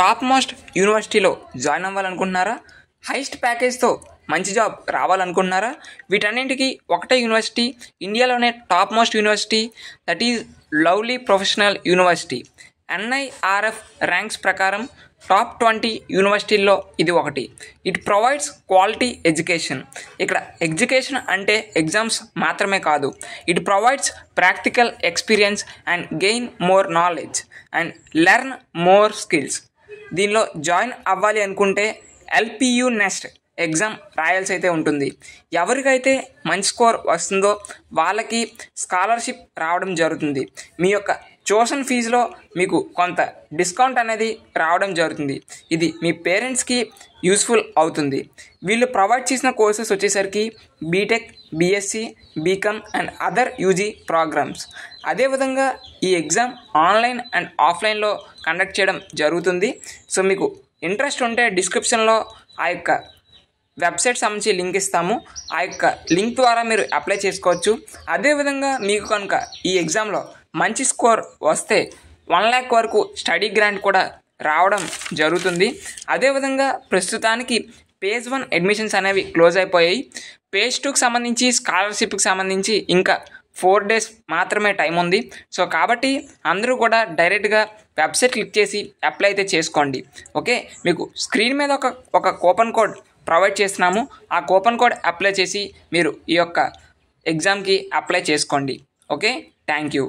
Top most యూనివర్సిటీలో join అవ్వాలనుకుంటున్నారా? Highest ప్యాకేజ్తో మంచి job రావాలనుకుంటున్నారా? వీటన్నింటికి ఒకటే యూనివర్సిటీ, ఇండియాలోనే top most university, that is lovely professional university. NIRF ranks ప్రకారం top 20 యూనివర్సిటీల్లో ఇది ఒకటి. It provides quality education. ఇక్కడ ఎడ్యుకేషన్ అంటే ఎగ్జామ్స్ మాత్రమే కాదు, it provides practical experience and gain more knowledge and learn more skills. దీనిలో జాయిన్ అవ్వాలి అనుకుంటే LPU నెస్ట్ ఎగ్జామ్ రాయాల్సి అయితే ఉంటుంది. ఎవరికైతే మంచి స్కోర్ వస్తుందో వాళ్ళకి స్కాలర్షిప్ రావడం జరుగుతుంది. మీ యొక్క ట్యూషన్ ఫీజులో మీకు కొంత డిస్కౌంట్ అనేది రావడం జరుగుతుంది. ఇది మీ పేరెంట్స్కి యూస్ఫుల్ అవుతుంది. వీళ్ళు ప్రొవైడ్ చేసిన కోర్సెస్ వచ్చేసరికి BTech, BSc, BCom and other UG programmes. అదేవిధంగా ఈ ఎగ్జామ్ ఆన్లైన్ అండ్ ఆఫ్లైన్లో కండక్ట్ చేయడం జరుగుతుంది. సో మీకు ఇంట్రెస్ట్ ఉంటే డిస్క్రిప్షన్లో ఆ యొక్క వెబ్సైట్ సంబంధించి లింక్ ఇస్తాము. ఆ యొక్క లింక్ ద్వారా మీరు అప్లై చేసుకోవచ్చు. అదేవిధంగా మీకు కనుక ఈ ఎగ్జామ్లో మంచి స్కోర్ వస్తే 1 lakh వరకు స్టడీ గ్రాంట్ కూడా రావడం జరుగుతుంది. అదేవిధంగా ప్రస్తుతానికి phase 1 అడ్మిషన్స్ అనేవి క్లోజ్ అయిపోయాయి. phase 2కి సంబంధించి స్కాలర్షిప్కి సంబంధించి ఇంకా 4 days మాత్రమే టైం ఉంది. సో కాబట్టి అందరూ కూడా డైరెక్ట్గా వెబ్సైట్ క్లిక్ చేసి అప్లై అయితే చేసుకోండి. ఓకే, మీకు స్క్రీన్ మీద ఒక కూపన్ కోడ్ ప్రొవైడ్ చేస్తున్నాము. ఆ కూపన్ కోడ్ అప్లై చేసి మీరు ఈ యొక్క ఎగ్జామ్కి అప్లై చేసుకోండి. Okay, thank you.